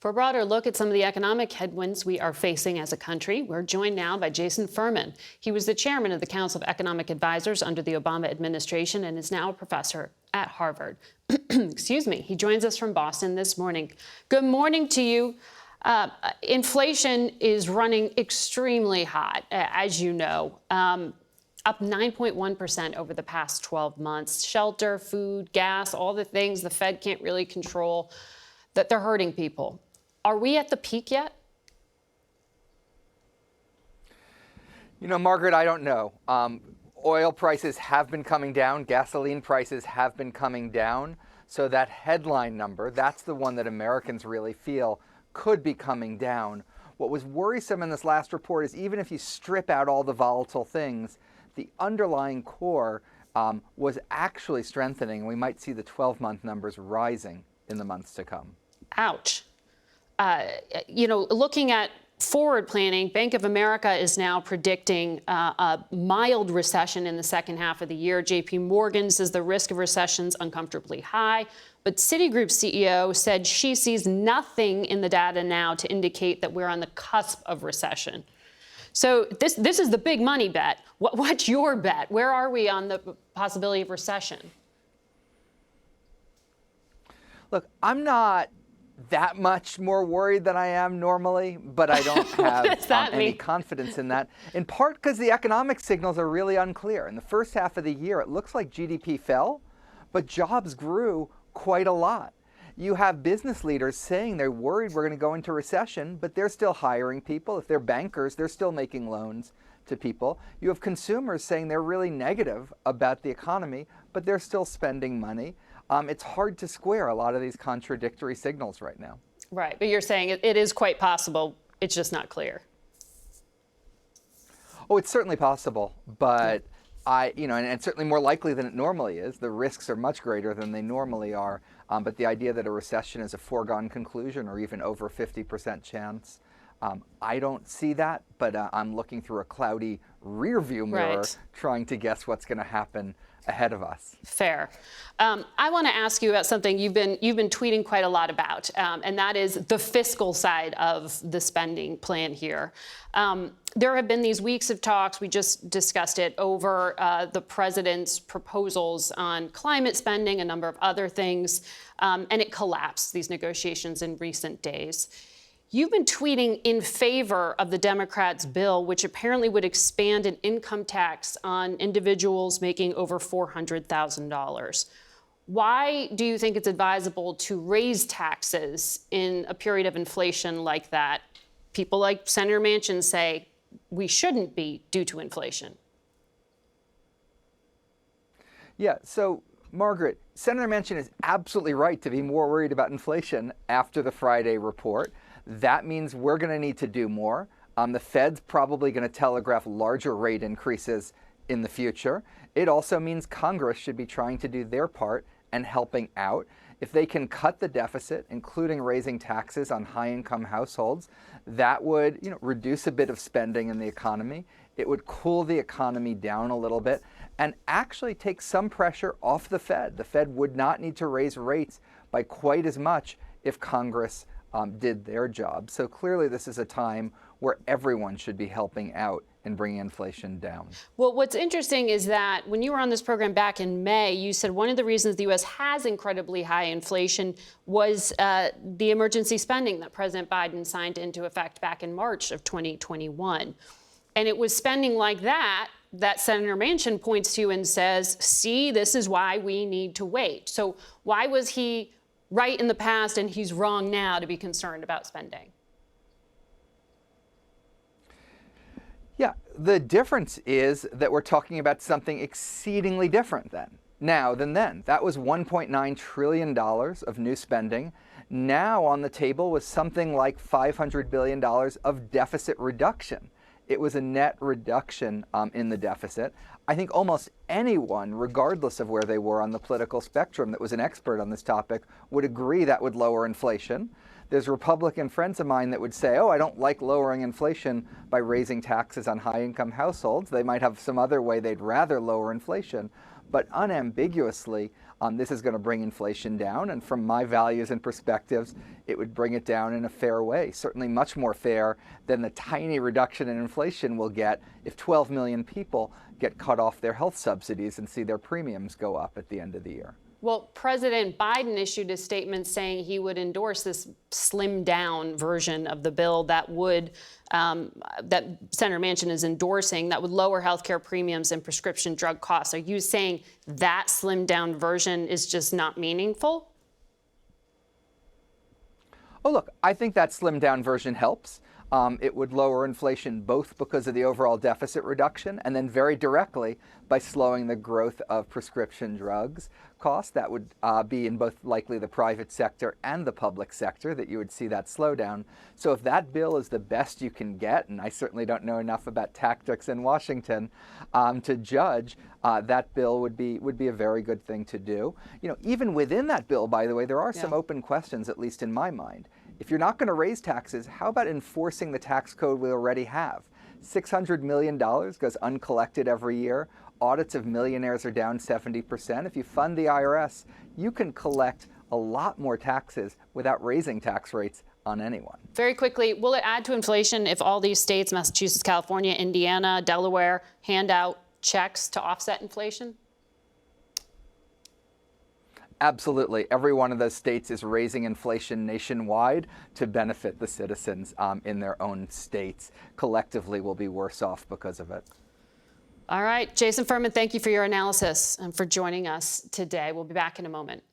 For a broader look at some of the economic headwinds we are facing as a country, we're joined now by Jason Furman. He was the chairman of the Council of Economic Advisors under the Obama administration and is now a professor at Harvard. Excuse me. He joins us from Boston this morning. Good morning to you. Inflation is running extremely hot, as you know, up 9.1% over the past 12 months. Shelter, food, gas, all the things the Fed can't really control, that they're hurting people. Are we at the peak yet? You know, Margaret, I don't know. Oil prices have been coming down. Gasoline prices have been coming down. So that headline number, that's the one that Americans really feel could be coming down. What was worrisome in this last report is even if you strip out all the volatile things, the underlying core was actually strengthening. We might see the 12-month numbers rising in the months to come. Ouch. Looking at forward planning, Bank of America is now predicting a mild recession in the second half of the year. JP Morgan says the risk of recession is uncomfortably high. But Citigroup's CEO said she sees nothing in the data now to indicate that we're on the cusp of recession. So this is the big money bet. What's your bet? Where are we on the possibility of recession? Look, I'm not that much more worried than I am normally, but I don't have any confidence in that, in part because the economic signals are really unclear. In the first half of the year, it looks like GDP fell, but jobs grew quite a lot. You have business leaders saying they're worried we're going to go into recession, but they're still hiring people. If they're bankers, they're still making loans to people. You have consumers saying they're really negative about the economy, but they're still spending money. It's hard to square a lot of these contradictory signals right now. Right, but you're saying it is quite possible. It's just not clear. Oh, it's certainly possible, but and it's certainly more likely than it normally is. The risks are much greater than they normally are. But the idea that a recession is a foregone conclusion or even over 50% chance, I don't see that. But I'm looking through a cloudy rear view mirror, trying to guess what's going to happen ahead of us. Fair. I want to ask you about something you've been tweeting quite a lot about, and that is the fiscal side of the spending plan here. There have been these weeks of talks, we just discussed it, over the president's proposals on climate spending, a number of other things, and it collapsed, these negotiations, in recent days. You've been tweeting in favor of the Democrats' bill, which apparently would expand an income tax on individuals making over $400,000. Why do you think it's advisable to raise taxes in a period of inflation like that? People like Senator Manchin say we shouldn't be due to inflation. Yeah, so Margaret, Senator Manchin is absolutely right to be more worried about inflation after the Friday report. That means we're going to need to do more. The Fed's probably going to telegraph larger rate increases in the future. It also means Congress should be trying to do their part and helping out. If they can cut the deficit, including raising taxes on high-income households, that would reduce a bit of spending in the economy. It would cool the economy down a little bit and actually take some pressure off the Fed. The Fed would not need to raise rates by quite as much if Congress did their job. So clearly this is a time where everyone should be helping out and bringing inflation down. Well, what's interesting is that when you were on this program back in May, you said one of the reasons the U.S. has incredibly high inflation was the emergency spending that President Biden signed into effect back in March of 2021. And it was spending like that Senator Manchin points to and says, see, this is why we need to wait. So why was he right in the past and he's wrong now to be concerned about spending? Yeah, the difference is that we're talking about something exceedingly different than then. That was $1.9 trillion of new spending. Now on the table was something like $500 billion of deficit reduction. It was a net reduction in the deficit. I think almost anyone, regardless of where they were on the political spectrum that was an expert on this topic, would agree that would lower inflation. There's Republican friends of mine that would say, oh, I don't like lowering inflation by raising taxes on high-income households. They might have some other way they'd rather lower inflation. But unambiguously, This is going to bring inflation down, and from my values and perspectives, it would bring it down in a fair way, certainly much more fair than the tiny reduction in inflation we'll get if 12 million people get cut off their health subsidies and see their premiums go up at the end of the year. Well, President Biden issued a statement saying he would endorse this slimmed down version of the bill that would, that Senator Manchin is endorsing, that would lower healthcare premiums and prescription drug costs. Are you saying that slimmed down version is just not meaningful? Oh, look, I think that slimmed down version helps. It would lower inflation both because of the overall deficit reduction and then very directly by slowing the growth of prescription drugs costs. That would be in both likely the private sector and the public sector that you would see that slowdown. So if that bill is the best you can get, and I certainly don't know enough about tactics in Washington to judge, that bill would be a very good thing to do. You know, even within that bill, by the way, there are some open questions, at least in my mind. If you're not going to raise taxes, how about enforcing the tax code we already have? $600 million goes uncollected every year. Audits of millionaires are down 70%. If you fund the IRS, you can collect a lot more taxes without raising tax rates on anyone. Very quickly, will it add to inflation if all these states, Massachusetts, California, Indiana, Delaware, hand out checks to offset inflation? Absolutely. Every one of those states is raising inflation nationwide to benefit the citizens in their own states. Collectively, we'll be worse off because of it. All right. Jason Furman, thank you for your analysis and for joining us today. We'll be back in a moment.